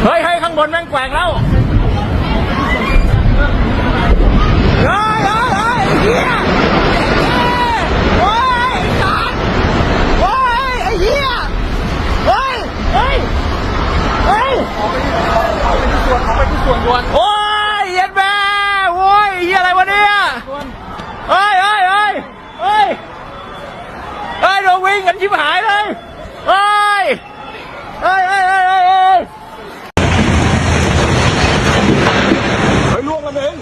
เฮ้ยข้างบนแม่งแกว่งแล้วเฮ้ยเฮียโอ้ยตัดโอ้ยไอ้เฮียเฮ้ยออกไปที่ส่วนด่วนโอ้ยเย็นแม่โอ้ยเฮียอะไรวะเนี่ยเฮ้ยเราวิ่งกันชิบหายเลยเฮ้ยล่วงแล้วเอง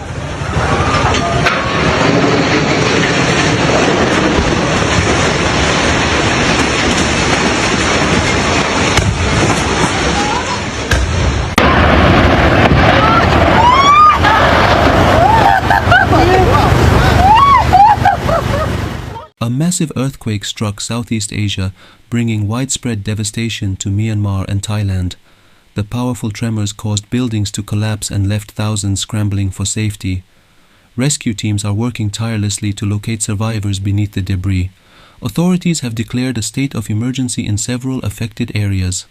A massive earthquake struck Southeast Asia, bringing widespread devastation to Myanmar and Thailand. The powerful tremors caused buildings to collapse and left thousands scrambling for safety. Rescue teams are working tirelessly to locate survivors beneath the debris. Authorities have declared a state of emergency in several affected areas.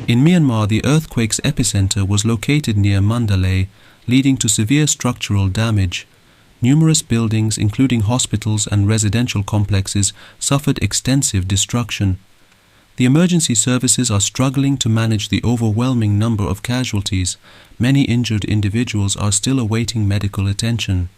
In Myanmar, the earthquake's epicenter was located near Mandalay, leading to severe structural damage. Numerous buildings, including hospitals and residential complexes, suffered extensive destruction. The emergency services are struggling to manage the overwhelming number of casualties. Many injured individuals are still awaiting medical attention.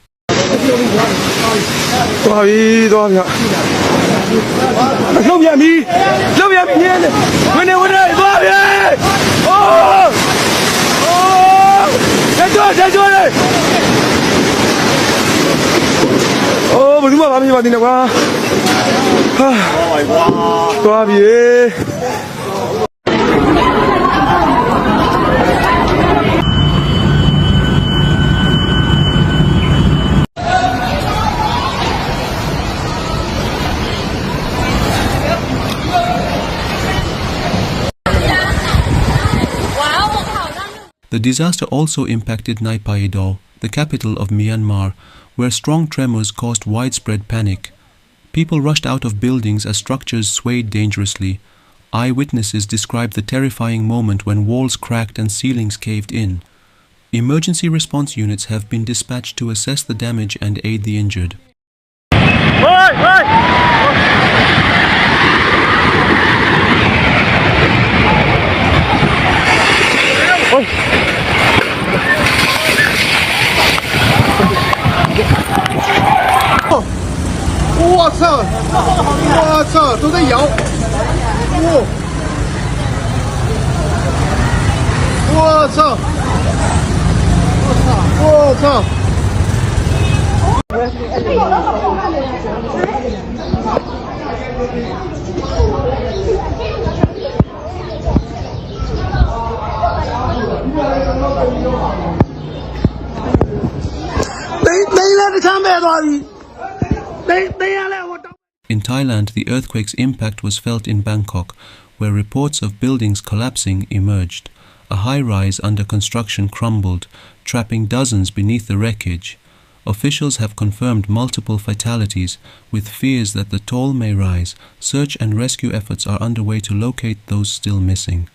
The disaster also impacted Naypyidaw, the capital of Myanmar, where strong tremors caused widespread panic. People rushed out of buildings as structures swayed dangerously. Eyewitnesses described the terrifying moment when walls cracked and ceilings caved in. Emergency response units have been dispatched to assess the damage and aid the injured. In Thailand, the earthquake's impact was felt in Bangkok, where reports of buildings collapsing emerged. A high-rise under construction crumbled, trapping dozens beneath the wreckage. Officials have confirmed multiple fatalities, with fears that the toll may rise. Search and rescue efforts are underway to locate those still missing.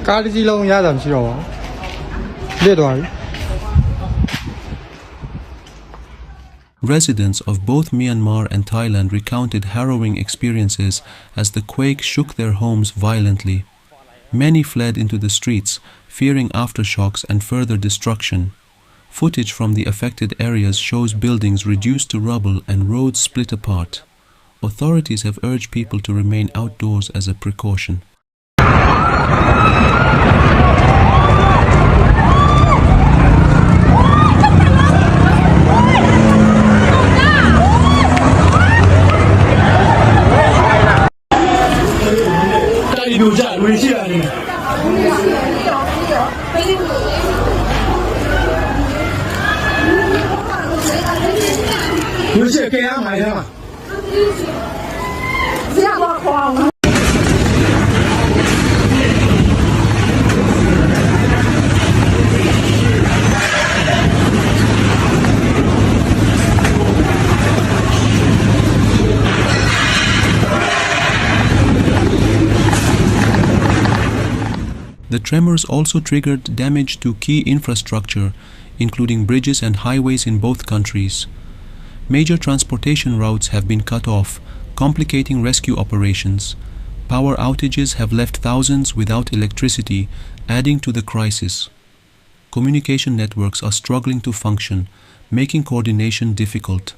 Car ကြီးလုံးရတာမရှိတော့ဘူးလစ်သွားပြီ Residents of both Myanmar and Thailand recounted harrowing experiences as the quake shook their homes violently. Many fled into the streets, fearing aftershocks and further destruction. Footage from the affected areas shows buildings reduced to rubble and roads split apart. Authorities have urged people to remain outdoors as a precaution. The tremors also triggered damage to key infrastructure, including bridges and highways in both countries. Major transportation routes have been cut off, complicating rescue operations. Power outages have left thousands without electricity, adding to the crisis. Communication networks are struggling to function, making coordination difficult.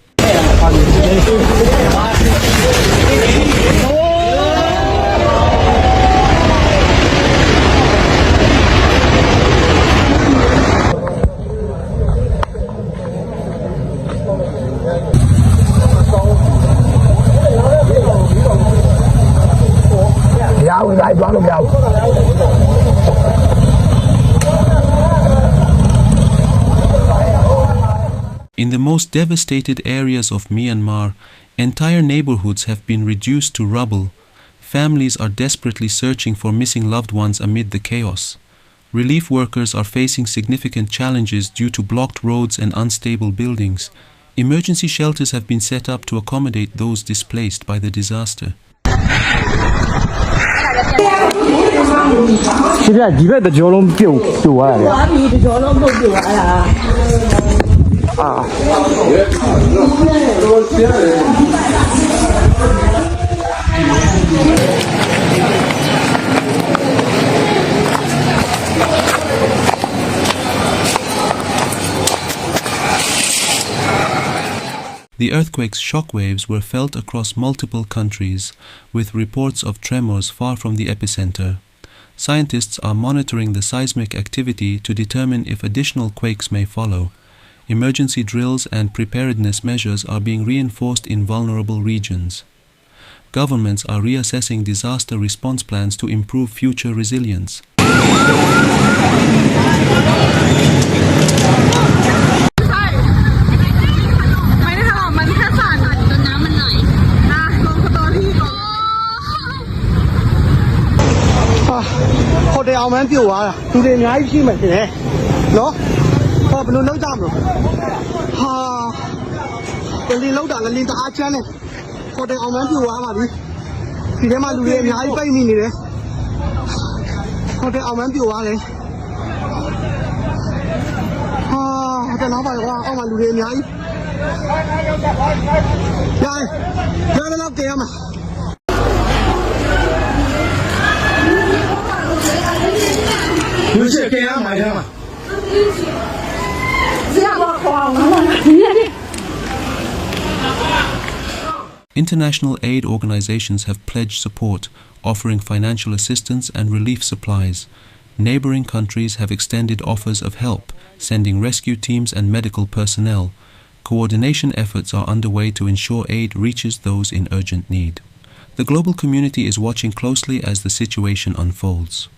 In the most devastated areas of Myanmar, entire neighborhoods have been reduced to rubble. Families are desperately searching for missing loved ones amid the chaos. Relief workers are facing significant challenges due to blocked roads and unstable buildings. Emergency shelters have been set up to accommodate those displaced by the disaster. 现在里边的桥龙标完了。我米的桥龙都标完了。啊。The earthquake's shockwaves were felt across multiple countries, with reports of tremors far from the epicenter. Scientists are monitoring the seismic activity to determine if additional quakes may follow. Emergency drills and preparedness measures are being reinforced in vulnerable regions. Governments are reassessing disaster response plans to improve future resilience. Hãy subscribe cho kênh Ghiền Mì Gõ để không bỏ lỡ những video hấp dẫn. International aid organizations have pledged support, offering financial assistance and relief supplies. Neighboring countries have extended offers of help, sending rescue teams and medical personnel. Coordination efforts are underway to ensure aid reaches those in urgent need. The global community is watching closely as the situation unfolds.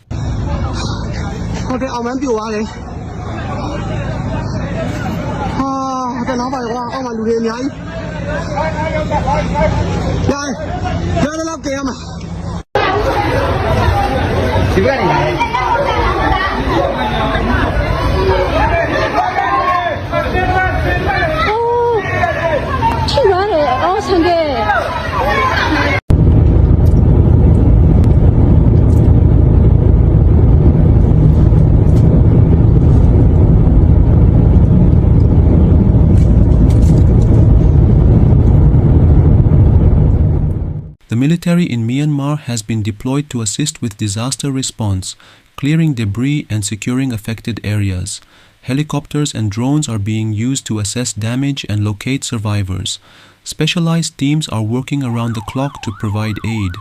Military in Myanmar has been deployed to assist with disaster response, clearing debris and securing affected areas. Helicopters and drones are being used to assess damage and locate survivors. Specialized teams are working around the clock to provide aid.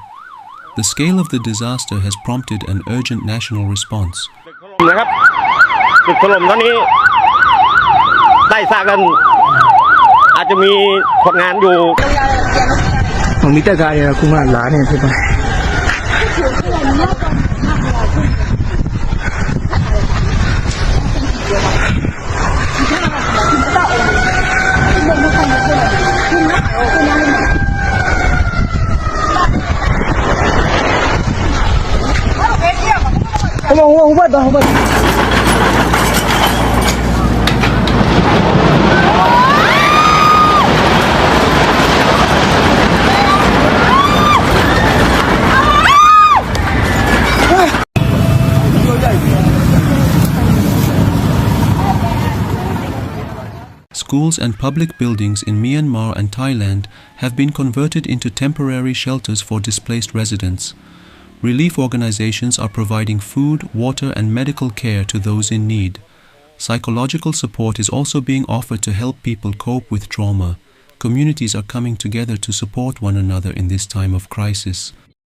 The scale of the disaster has prompted an urgent national response. นะครับตึกถล่มตอนนี้ได้สร้างกันอาจจะมีคนงานอยู่ Mình biết cái này cũng là lá này thôi mà. Không biết đâu, không biết. Schools and public buildings in Myanmar and Thailand have been converted into temporary shelters for displaced residents. Relief organizations are providing food, water, and medical care to those in need. Psychological support is also being offered to help people cope with trauma. Communities are coming together to support one another in this time of crisis.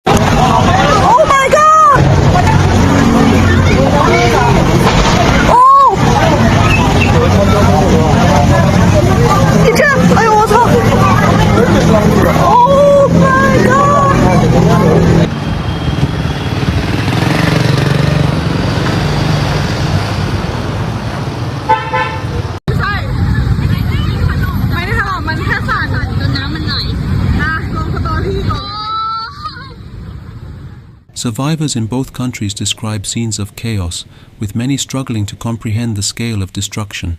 Oh my God! Oh! 你这，哎呦我操 ！Oh my God! ไม่ใช่ไม่ได้ถลอกมันแค่สั่นจนน้ำมันไหลนะลงสตอรี่ก่อน Survivors in both countries describe scenes of chaos, with many struggling to comprehend the scale of destruction.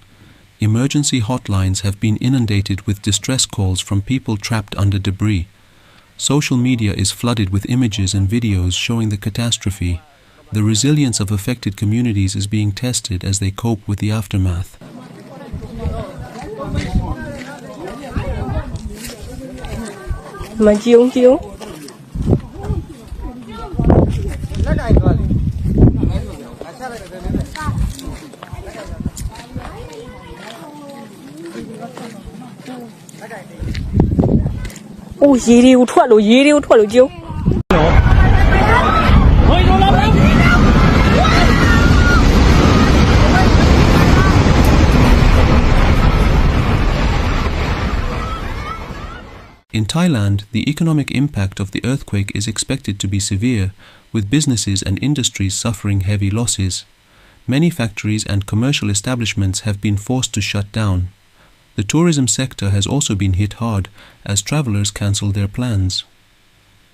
Emergency hotlines have been inundated with distress calls from people trapped under debris. Social media is flooded with images and videos showing the catastrophe. The resilience of affected communities is being tested as they cope with the aftermath. Mà chiếu chiếu. Ôi, dì điêu thoát rồi chiếu. In Thailand, the economic impact of the earthquake is expected to be severe, with businesses and industries suffering heavy losses. Many factories and commercial establishments have been forced to shut down. The tourism sector has also been hit hard as travelers cancel their plans.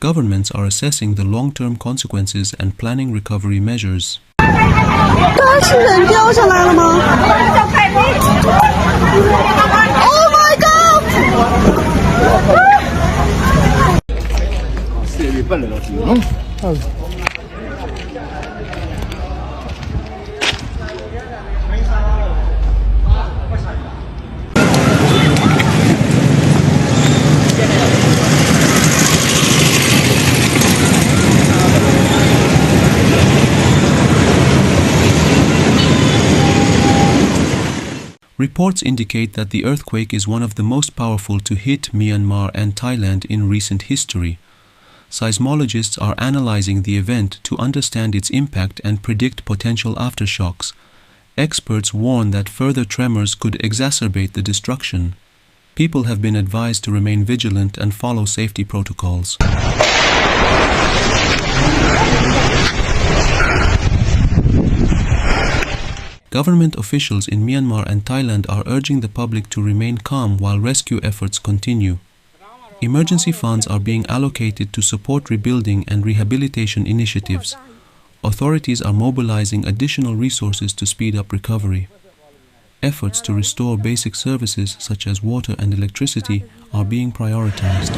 Governments are assessing the long-term consequences and planning recovery measures. 刚是人掉下来了吗 ？Oh my God！ Reports indicate that the earthquake is one of the most powerful to hit Myanmar and Thailand in recent history. Seismologists are analyzing the event to understand its impact and predict potential aftershocks. Experts warn that further tremors could exacerbate the destruction. People have been advised to remain vigilant and follow safety protocols. Government officials in Myanmar and Thailand are urging the public to remain calm while rescue efforts continue. Emergency funds are being allocated to support rebuilding and rehabilitation initiatives. Authorities are mobilizing additional resources to speed up recovery. Efforts to restore basic services such as water and electricity are being prioritized.